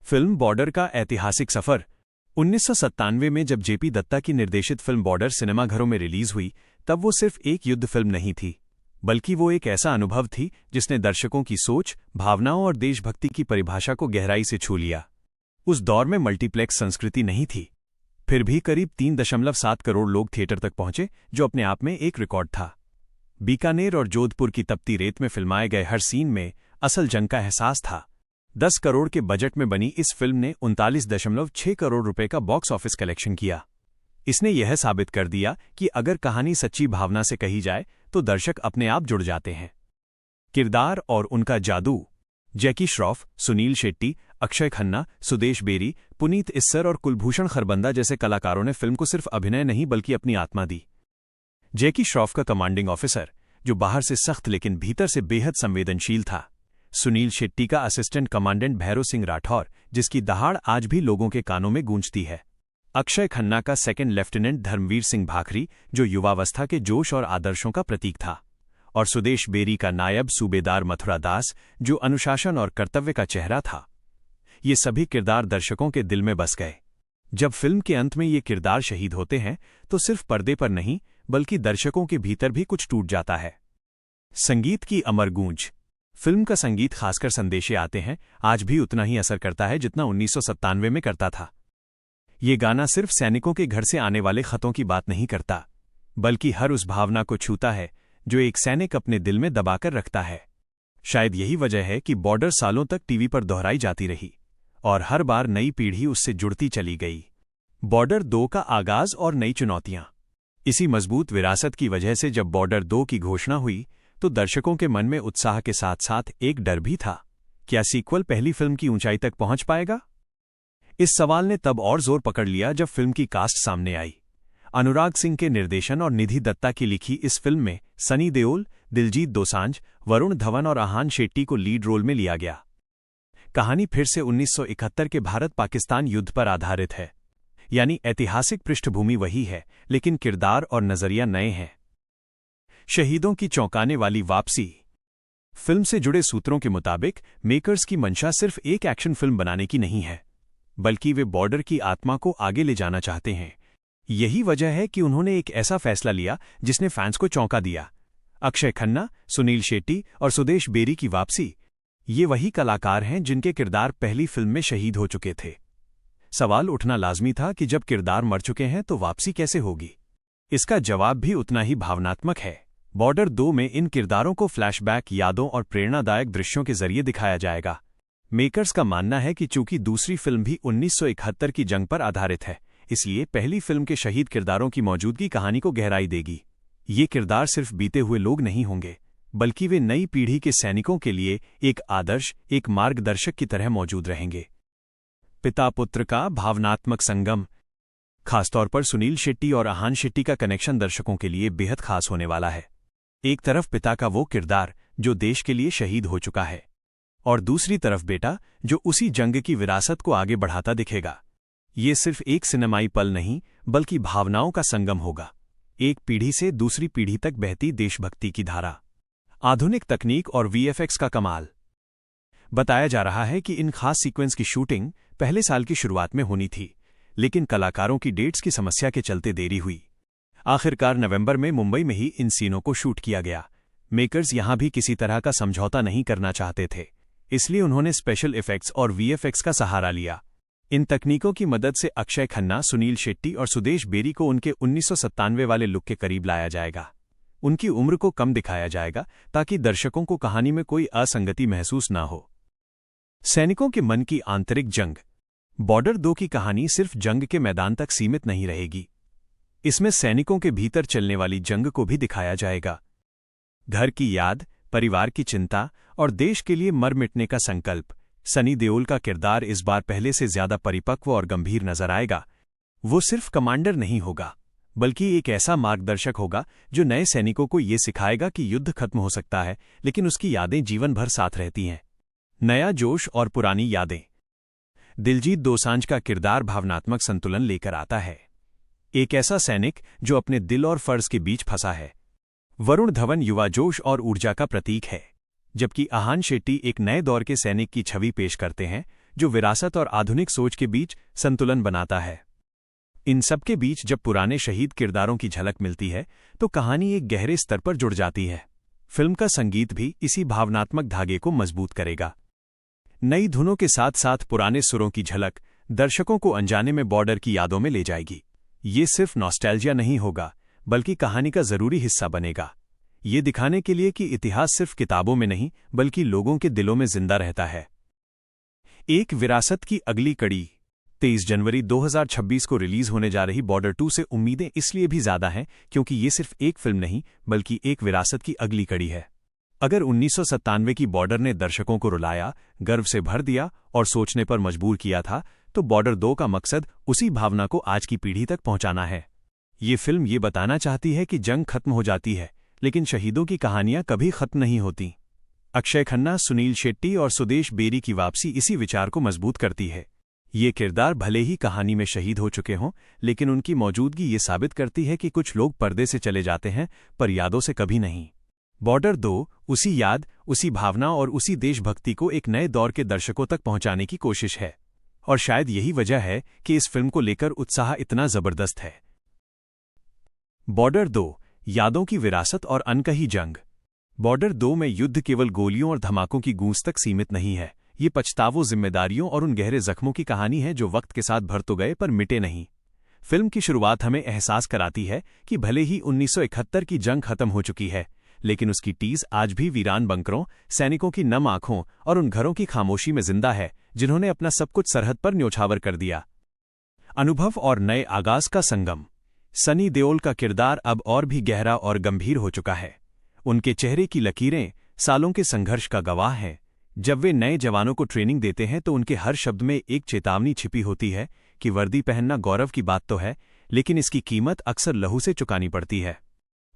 Film border का ऐतिहासिक सफर। 1997 में जब जेपी दत्ता की निर्देशित फिल्म बॉर्डर सिनेमाघरों में रिलीज हुई, तब वो सिर्फ एक युद्ध फिल्म नहीं थी, बल्कि वो एक ऐसा अनुभव थी जिसने दर्शकों की सोच, भावनाओं और देशभक्ति की परिभाषा को गहराई से छू लिया। उस दौर में मल्टीप्लेक्स संस्कृति नहीं थी, फिर भी करीब 3.7 करोड़ लोग थिएटर तक पहुंचे, जो अपने आप में एक रिकॉर्ड था। बीकानेर और जोधपुर की तपती रेत में फिल्माए गए हर सीन में असल जंग का एहसास था। 10 करोड़ के बजट में बनी इस फिल्म ने 39.6 करोड़ रुपए का बॉक्स ऑफिस कलेक्शन किया। इसने यह साबित कर दिया कि अगर कहानी सच्ची भावना से कही जाए तो दर्शक अपने आप जुड़ जाते हैं। किरदार और उनका जादू। जैकी श्रॉफ, सुनील शेट्टी, अक्षय खन्ना, सुदेश बेरी, पुनीत इस्सर और कुलभूषण खरबंदा जैसे कलाकारों ने फिल्म को सिर्फ अभिनय नहीं बल्कि अपनी आत्मा दी। जैकी श्रॉफ का कमांडिंग ऑफिसर, जो बाहर से सख्त लेकिन भीतर से बेहद संवेदनशील था। सुनील शेट्टी का असिस्टेंट कमांडेंट भैरव सिंह राठौर, जिसकी दहाड़ आज भी लोगों के कानों में गूंजती है। अक्षय खन्ना का सेकंड लेफ्टिनेंट धर्मवीर सिंह भाखरी, जो युवावस्था के जोश और आदर्शों का प्रतीक था। और सुदेश बेरी का नायब सूबेदार मथुरा दास, जो अनुशासन और कर्तव्य का चेहरा था। ये सभी किरदार दर्शकों के दिल में बस गए। जब फिल्म के अंत में ये किरदार शहीद होते हैं तो सिर्फ पर्दे पर नहीं बल्कि दर्शकों के भीतर भी कुछ टूट जाता है। संगीत की अमर गूंज। फिल्म का संगीत, खासकर संदेशे आते हैं, आज भी उतना ही असर करता है जितना 1997 में करता था। ये गाना सिर्फ सैनिकों के घर से आने वाले खतों की बात नहीं करता, बल्कि हर उस भावना को छूता है जो एक सैनिक अपने दिल में दबाकर रखता है। शायद यही वजह है कि बॉर्डर सालों तक टीवी पर दोहराई जाती रही और हर बार नई पीढ़ी उससे जुड़ती चली गई। बॉर्डर 2 का आगाज और नई चुनौतियां। इसी मजबूत विरासत की वजह से जब बॉर्डर 2 की घोषणा हुई तो दर्शकों के मन में उत्साह के साथ साथ एक डर भी था। क्या सीक्वल पहली फिल्म की ऊंचाई तक पहुंच पाएगा? इस सवाल ने तब और जोर पकड़ लिया जब फिल्म की कास्ट सामने आई। अनुराग सिंह के निर्देशन और निधि दत्ता की लिखी इस फिल्म में सनी देओल, दिलजीत दोसांझ, वरुण धवन और आहान शेट्टी को लीड रोल में लिया गया। कहानी फिर से 1971 के भारत-पाकिस्तान युद्ध पर आधारित है, यानी ऐतिहासिक पृष्ठभूमि वही है, लेकिन किरदार और नजरिया नए हैं। शहीदों की चौंकाने वाली वापसी। फिल्म से जुड़े सूत्रों के मुताबिक मेकर्स की मंशा सिर्फ एक एक्शन फिल्म बनाने की नहीं है, बल्कि वे बॉर्डर की आत्मा को आगे ले जाना चाहते हैं। यही वजह है कि उन्होंने एक ऐसा फैसला लिया जिसने फैंस को चौंका दिया। अक्षय खन्ना, सुनील शेट्टी और सुदेश बेरी की वापसी। ये वही कलाकार हैं जिनके किरदार पहली फिल्म में शहीद हो चुके थे। सवाल उठना लाजमी था कि जब किरदार मर चुके हैं तो वापसी कैसे होगी? इसका जवाब भी उतना ही भावनात्मक है। बॉर्डर 2 में इन किरदारों को फ्लैशबैक, यादों और प्रेरणादायक दृश्यों के जरिए दिखाया जाएगा। मेकर्स का मानना है कि चूंकि दूसरी फिल्म भी 1971 की जंग पर आधारित है, इसलिए पहली फिल्म के शहीद किरदारों की मौजूदगी कहानी को गहराई देगी। ये किरदार सिर्फ बीते हुए लोग नहीं होंगे, बल्कि वे नई पीढ़ी के सैनिकों के लिए एक आदर्श, एक मार्गदर्शक की तरह मौजूद रहेंगे। पिता पुत्र का भावनात्मक संगम। खासतौर पर सुनील शेट्टी और आहान शेट्टी का कनेक्शन दर्शकों के लिए बेहद खास होने वाला है। एक तरफ पिता का वो किरदार जो देश के लिए शहीद हो चुका है, और दूसरी तरफ बेटा जो उसी जंग की विरासत को आगे बढ़ाता दिखेगा। ये सिर्फ एक सिनेमाई पल नहीं बल्कि भावनाओं का संगम होगा, एक पीढ़ी से दूसरी पीढ़ी तक बहती देशभक्ति की धारा। आधुनिक तकनीक और वीएफएक्स का कमाल। बताया जा रहा है कि इन खास सीक्वेंस की शूटिंग पहले साल की शुरुआत में होनी थी, लेकिन कलाकारों की डेट्स की समस्या के चलते देरी हुई। आखिरकार नवंबर में मुंबई में ही इन सीनों को शूट किया गया। मेकर्स यहां भी किसी तरह का समझौता नहीं करना चाहते थे, इसलिए उन्होंने स्पेशल इफेक्ट्स और वीएफएक्स का सहारा लिया। इन तकनीकों की मदद से अक्षय खन्ना, सुनील शेट्टी और सुदेश बेरी को उनके 1997 वाले लुक के करीब लाया जाएगा। उनकी उम्र को कम दिखाया जाएगा ताकि दर्शकों को कहानी में कोई असंगति महसूस ना हो। सैनिकों के मन की आंतरिक जंग। बॉर्डर 2 की कहानी सिर्फ जंग के मैदान तक सीमित नहीं रहेगी। इसमें सैनिकों के भीतर चलने वाली जंग को भी दिखाया जाएगा। घर की याद, परिवार की चिंता और देश के लिए मर मिटने का संकल्प। सनी देओल का किरदार इस बार पहले से ज्यादा परिपक्व और गंभीर नजर आएगा। वो सिर्फ कमांडर नहीं होगा, बल्कि एक ऐसा मार्गदर्शक होगा जो नए सैनिकों को ये सिखाएगा कि युद्ध खत्म हो सकता है, लेकिन उसकी यादें जीवन भर साथ रहती हैं। नया जोश और पुरानी यादें। दिलजीत दोसांझ का किरदार भावनात्मक संतुलन लेकर आता है। एक ऐसा सैनिक जो अपने दिल और फर्ज के बीच फंसा है। वरुण धवन युवा जोश और ऊर्जा का प्रतीक है, जबकि आहान शेट्टी एक नए दौर के सैनिक की छवि पेश करते हैं जो विरासत और आधुनिक सोच के बीच संतुलन बनाता है। इन सबके बीच जब पुराने शहीद किरदारों की झलक मिलती है तो कहानी एक गहरे स्तर पर जुड़ जाती है। फिल्म का संगीत भी इसी भावनात्मक धागे को मजबूत करेगा। नई धुनों के साथ साथ पुराने सुरों की झलक दर्शकों को अनजाने में बॉर्डर की यादों में ले जाएगी। ये सिर्फ नॉस्टैल्जिया नहीं होगा, बल्कि कहानी का जरूरी हिस्सा बनेगा। ये दिखाने के लिए कि इतिहास सिर्फ किताबों में नहीं बल्कि लोगों के दिलों में जिंदा रहता है। एक विरासत की अगली कड़ी 23 जनवरी 2026 को रिलीज होने जा रही बॉर्डर 2 से उम्मीदें इसलिए भी ज्यादा हैं क्योंकि ये सिर्फ एक फिल्म नहीं बल्कि एक विरासत की अगली कड़ी है। अगर 1997 की बॉर्डर ने दर्शकों को रुलाया, गर्व से भर दिया और सोचने पर मजबूर किया था, तो बॉर्डर 2 का मकसद उसी भावना को आज की पीढ़ी तक पहुंचाना है। ये फिल्म ये बताना चाहती है कि जंग खत्म हो जाती है, लेकिन शहीदों की कहानियां कभी खत्म नहीं होती। अक्षय खन्ना, सुनील शेट्टी और सुदेश बेरी की वापसी इसी विचार को मजबूत करती है। ये किरदार भले ही कहानी में शहीद हो चुके हों, लेकिन उनकी मौजूदगी ये साबित करती है कि कुछ लोग पर्दे से चले जाते हैं पर यादों से कभी नहीं। बॉर्डर 2 उसी याद, उसी भावना और उसी देशभक्ति को एक नए दौर के दर्शकों तक पहुंचाने की कोशिश है, और शायद यही वजह है कि इस फिल्म को लेकर उत्साह इतना जबरदस्त है। बॉर्डर 2 यादों की विरासत और अनकही जंग। बॉर्डर 2 में युद्ध केवल गोलियों और धमाकों की गूंज तक सीमित नहीं है। ये पछतावों, जिम्मेदारियों और उन गहरे जख्मों की कहानी है जो वक्त के साथ भर तो गए पर मिटे नहीं। फिल्म की शुरुआत हमें एहसास कराती है कि भले ही 1971 की जंग खत्म हो चुकी है, लेकिन उसकी टीज आज भी वीरान बंकरों, सैनिकों की नम आंखों और उन घरों की खामोशी में जिंदा है जिन्होंने अपना सब कुछ सरहद पर न्योछावर कर दिया। अनुभव और नए आगाज का संगम। सनी देओल का किरदार अब और भी गहरा और गंभीर हो चुका है। उनके चेहरे की लकीरें सालों के संघर्ष का गवाह हैं। जब वे नए जवानों को ट्रेनिंग देते हैं तो उनके हर शब्द में एक चेतावनी छिपी होती है कि वर्दी पहनना गौरव की बात तो है, लेकिन इसकी कीमत अक्सर लहू से चुकानी पड़ती है।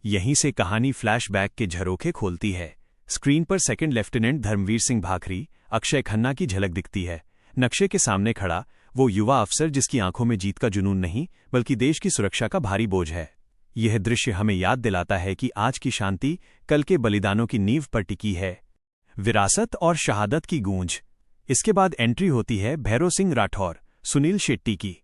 यहीं से कहानी फ्लैशबैक के झरोखे खोलती है। स्क्रीन पर सेकंड लेफ्टिनेंट धर्मवीर सिंह भाखरी, अक्षय खन्ना की झलक दिखती है। नक्शे के सामने खड़ा वो युवा अफसर जिसकी आंखों में जीत का जुनून नहीं बल्कि देश की सुरक्षा का भारी बोझ है। यह दृश्य हमें याद दिलाता है कि आज की शांति कल के बलिदानों की नींव पर टिकी है। विरासत और शहादत की गूंज। इसके बाद एंट्री होती है भैरव सिंह राठौर, सुनील शेट्टी की।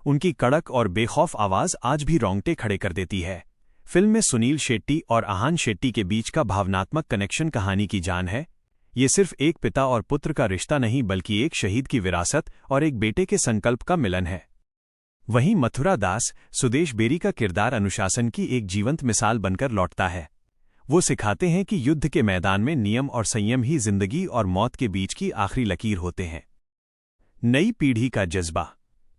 उनकी कड़क और बेखौफ आवाज आज भी रोंगटे खड़े कर देती है। फिल्म में सुनील शेट्टी और आहान शेट्टी के बीच का भावनात्मक कनेक्शन कहानी की जान है। ये सिर्फ एक पिता और पुत्र का रिश्ता नहीं बल्कि एक शहीद की विरासत और एक बेटे के संकल्प का मिलन है। वहीं मथुरा दास, सुदेश बेरी का किरदार अनुशासन की एक जीवंत मिसाल बनकर लौटता है। वो सिखाते हैं कि युद्ध के मैदान में नियम और संयम ही जिंदगी और मौत के बीच की आखिरी लकीर होते हैं। नई पीढ़ी का जज्बा।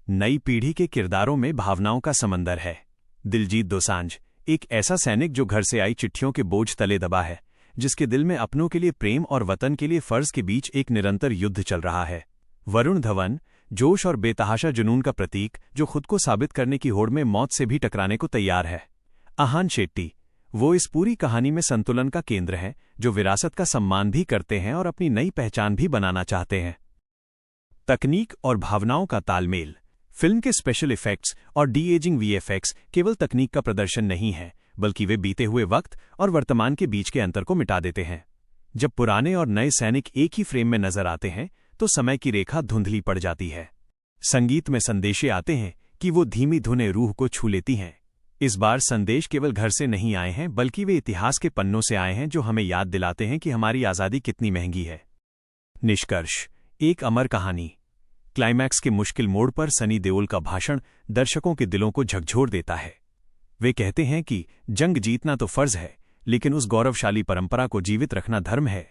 नई पीढ़ी के किरदारों में भावनाओं का समंदर है। दिलजीत दोसांझ, एक ऐसा सैनिक जो घर से आई चिट्ठियों के बोझ तले दबा है, जिसके दिल में अपनों के लिए प्रेम और वतन के लिए फर्ज के बीच एक निरंतर युद्ध चल रहा है। वरुण धवन, जोश और बेतहाशा जुनून का प्रतीक, जो खुद को साबित करने की होड़ में मौत से भी टकराने को तैयार है। आहान शेट्टी, वो इस पूरी कहानी में संतुलन का केंद्र हैं, जो विरासत का सम्मान भी करते हैं और अपनी नई पहचान भी बनाना चाहते हैं। तकनीक और भावनाओं का तालमेल। फिल्म के स्पेशल इफेक्ट्स और डी-एजिंग वीएफएक्स केवल तकनीक का प्रदर्शन नहीं है, बल्कि वे बीते हुए वक्त और वर्तमान के बीच के अंतर को मिटा देते हैं। जब पुराने और नए सैनिक एक ही फ्रेम में नजर आते हैं तो समय की रेखा धुंधली पड़ जाती है। संगीत में संदेशे आते हैं कि वो धीमी धुनें रूह को छू लेती हैं। इस बार संदेश केवल घर से नहीं आए हैं बल्कि वे इतिहास के पन्नों से आए हैं, जो हमें याद दिलाते हैं कि हमारी आज़ादी कितनी महंगी है। निष्कर्ष, एक अमर कहानी। क्लाइमैक्स के मुश्किल मोड़ पर सनी देओल का भाषण दर्शकों के दिलों को झकझोर देता है। वे कहते हैं कि जंग जीतना तो फर्ज है, लेकिन उस गौरवशाली परंपरा को जीवित रखना धर्म है।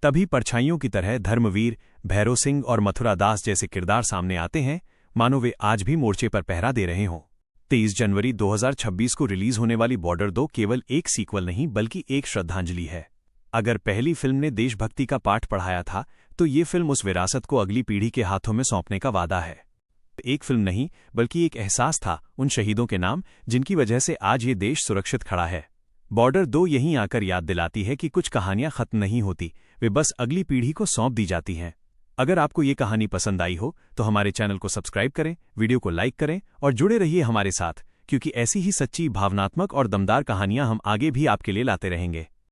तभी परछाइयों की तरह धर्मवीर, भैरव सिंह और मथुरा दास जैसे किरदार सामने आते हैं, मानो वे आज भी मोर्चे पर पहरा दे रहे हों। 23 जनवरी 2026 को रिलीज होने वाली बॉर्डर 2 केवल एक सीक्वल नहीं बल्कि एक श्रद्धांजलि है। अगर पहली फिल्म ने देशभक्ति का पाठ पढ़ाया था, तो ये फिल्म उस विरासत को अगली पीढ़ी के हाथों में सौंपने का वादा है। एक फिल्म नहीं बल्कि एक एहसास था उन शहीदों के नाम जिनकी वजह से आज ये देश सुरक्षित खड़ा है। बॉर्डर 2 यहीं आकर याद दिलाती है कि कुछ कहानियां खत्म नहीं होती, वे बस अगली पीढ़ी को सौंप दी जाती हैं। अगर आपको ये कहानी पसंद आई हो तो हमारे चैनल को सब्सक्राइब करें, वीडियो को लाइक करें और जुड़े रहिए हमारे साथ, क्योंकि ऐसी ही सच्ची, भावनात्मक और दमदार कहानियां हम आगे भी आपके लिए लाते रहेंगे।